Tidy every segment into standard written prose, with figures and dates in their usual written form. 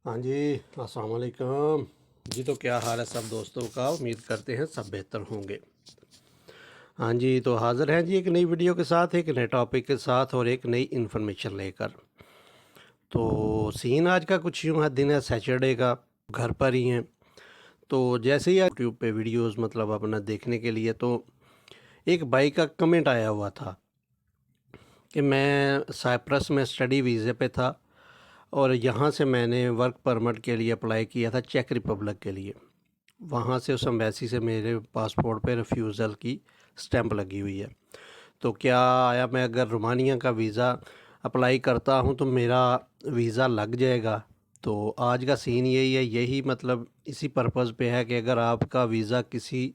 ہاں جی، السلام علیکم جی۔ تو کیا حال ہے سب دوستوں کا؟ امید کرتے ہیں سب بہتر ہوں گے۔ ہاں جی، تو حاضر ہیں جی ایک نئی ویڈیو کے ساتھ، ایک نئے ٹاپک کے ساتھ اور ایک نئی انفارمیشن لے کر۔ تو سین آج کا کچھ یوں ہے، دن ہے سیچرڈے کا، گھر پر ہی ہیں۔ تو جیسے ہی یوٹیوب پہ ویڈیوز مطلب اپنا دیکھنے کے لیے، تو ایک بھائی کا کمنٹ آیا ہوا تھا کہ میں سائپرس میں اسٹڈی ویزے پہ تھا اور یہاں سے میں نے ورک پرمٹ کے لیے اپلائی کیا تھا چیک ریپبلک کے لیے۔ وہاں سے اس ایمبیسی سے میرے پاسپورٹ پہ ریفیوزل کی سٹیمپ لگی ہوئی ہے۔ تو کیا آیا میں اگر رومانیہ کا ویزا اپلائی کرتا ہوں تو میرا ویزا لگ جائے گا؟ تو آج کا سین یہی ہے، یہی مطلب اسی پرپز پہ ہے کہ اگر آپ کا ویزا کسی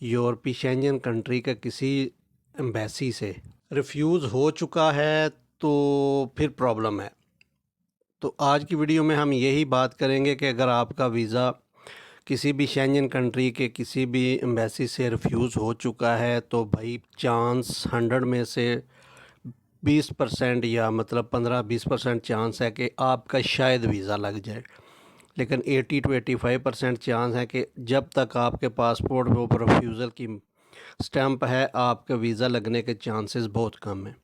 یورپی شینجن کنٹری کا کسی ایمبیسی سے ریفیوز ہو چکا ہے تو پھر پرابلم ہے۔ تو آج کی ویڈیو میں ہم یہی بات کریں گے کہ اگر آپ کا ویزا کسی بھی شینجن کنٹری کے کسی بھی ایمبیسی سے ریفیوز ہو چکا ہے تو بھائی چانس 100 میں سے 20% یا مطلب 15-20% چانس ہے کہ آپ کا شاید ویزا لگ جائے، لیکن 80-85% چانس ہے کہ جب تک آپ کے پاسپورٹ پہ اوپر ریفیوزل کی سٹیمپ ہے آپ کا ویزا لگنے کے چانسز بہت کم ہیں۔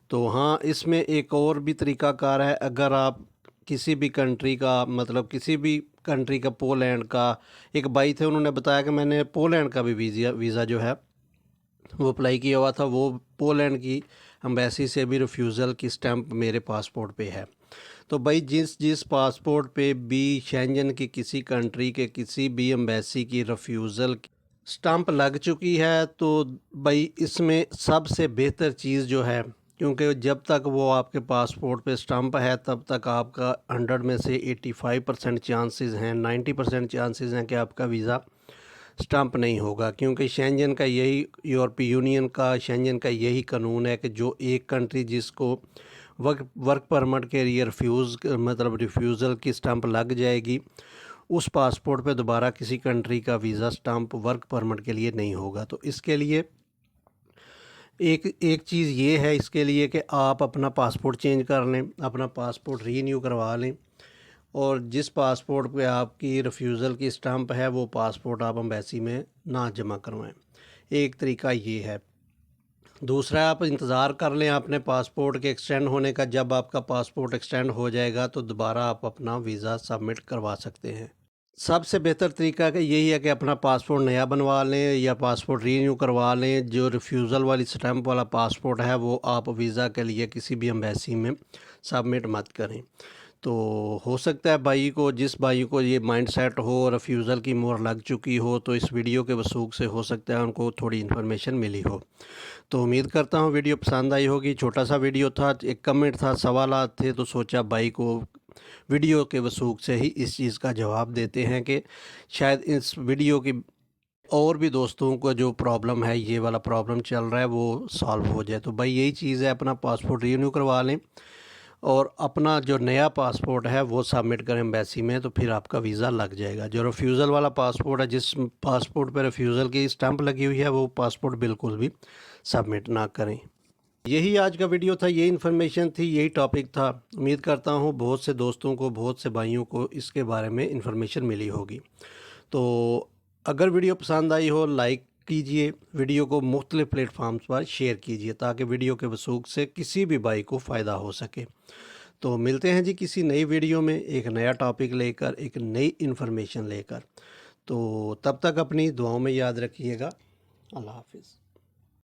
تو ہاں، اس میں ایک اور بھی طریقہ کار ہے۔ اگر آپ کسی بھی کنٹری کا مطلب کسی بھی کنٹری کا، پولینڈ کا، ایک بھائی تھے انہوں نے بتایا کہ میں نے پولینڈ کا بھی ویزا جو ہے وہ اپلائی کیا ہوا تھا، وہ پولینڈ کی ایمبیسی سے بھی ریفیوزل کی سٹیمپ میرے پاسپورٹ پہ ہے۔ تو بھائی جس پاسپورٹ پہ بھی شینجن کی کسی کنٹری کے کسی بھی ایمبیسی کی ریفیوزل سٹامپ لگ چکی ہے تو بھائی اس میں سب سے بہتر چیز جو ہے، کیونکہ جب تک وہ آپ کے پاسپورٹ پہ سٹامپ ہے تب تک آپ کا 100 میں سے 85% چانسز ہیں، 90% چانسز ہیں کہ آپ کا ویزا سٹامپ نہیں ہوگا، کیونکہ شینجن کا یہی، یورپی یونین کا شینجن کا یہی قانون ہے کہ جو ایک کنٹری جس کو ورک پرمٹ کے لیے ریفیوزل کی سٹامپ لگ جائے گی، اس پاسپورٹ پہ دوبارہ کسی کنٹری کا ویزا سٹامپ ورک پرمٹ کے لیے نہیں ہوگا۔ تو اس کے لیے ایک چیز یہ ہے اس کے لیے کہ آپ اپنا پاسپورٹ چینج کر لیں، اپنا پاسپورٹ رینیو کروا لیں، اور جس پاسپورٹ پہ آپ کی ریفیوزل کی سٹامپ ہے وہ پاسپورٹ آپ ایمبیسی میں نہ جمع کروائیں۔ ایک طریقہ یہ ہے۔ دوسرا، آپ انتظار کر لیں اپنے پاسپورٹ کے ایکسٹینڈ ہونے کا۔ جب آپ کا پاسپورٹ ایکسٹینڈ ہو جائے گا تو دوبارہ آپ اپنا ویزا سبمٹ کروا سکتے ہیں۔ سب سے بہتر طریقہ کہ یہی ہے کہ اپنا پاسپورٹ نیا بنوا لیں یا پاسپورٹ رینیو کروا لیں۔ جو ریفیوزل والی سٹیمپ والا پاسپورٹ ہے وہ آپ ویزا کے لیے کسی بھی ایمبیسی میں سبمٹ مت کریں۔ تو ہو سکتا ہے جس بھائی کو یہ مائنڈ سیٹ ہو، ریفیوزل کی مہر لگ چکی ہو، تو اس ویڈیو کے وثوق سے ہو سکتا ہے ان کو تھوڑی انفارمیشن ملی ہو۔ تو امید کرتا ہوں ویڈیو پسند آئی ہوگی۔ چھوٹا سا ویڈیو تھا، ایک کمنٹ تھا، سوالات تھے، تو سوچا بھائی کو ویڈیو کے وثوق سے ہی اس چیز کا جواب دیتے ہیں کہ شاید اس ویڈیو کی اور بھی دوستوں کو جو پرابلم ہے، یہ والا پرابلم چل رہا ہے، وہ سالو ہو جائے۔ تو بھائی یہی چیز ہے، اپنا پاسپورٹ رینیو کروا لیں اور اپنا جو نیا پاسپورٹ ہے وہ سبمٹ کریں ایمبیسی میں، تو پھر آپ کا ویزا لگ جائے گا۔ جو ریفیوزل والا پاسپورٹ ہے، جس پاسپورٹ پہ ریفیوزل کی سٹیمپ لگی ہوئی ہے، وہ پاسپورٹ بالکل بھی سبمٹ نہ کریں۔ یہی آج کا ویڈیو تھا، یہی انفارمیشن تھی، یہی ٹاپک تھا۔ امید کرتا ہوں بہت سے دوستوں کو، بہت سے بھائیوں کو اس کے بارے میں انفارمیشن ملی ہوگی۔ تو اگر ویڈیو پسند آئی ہو، لائک کیجئے، ویڈیو کو مختلف پلیٹ فارمز پر شیئر کیجئے تاکہ ویڈیو کے وثوق سے کسی بھی بھائی کو فائدہ ہو سکے۔ تو ملتے ہیں جی کسی نئی ویڈیو میں، ایک نیا ٹاپک لے کر، ایک نئی انفارمیشن لے کر۔ تو تب تک اپنی دعاؤں میں یاد رکھیے گا۔ اللہ حافظ۔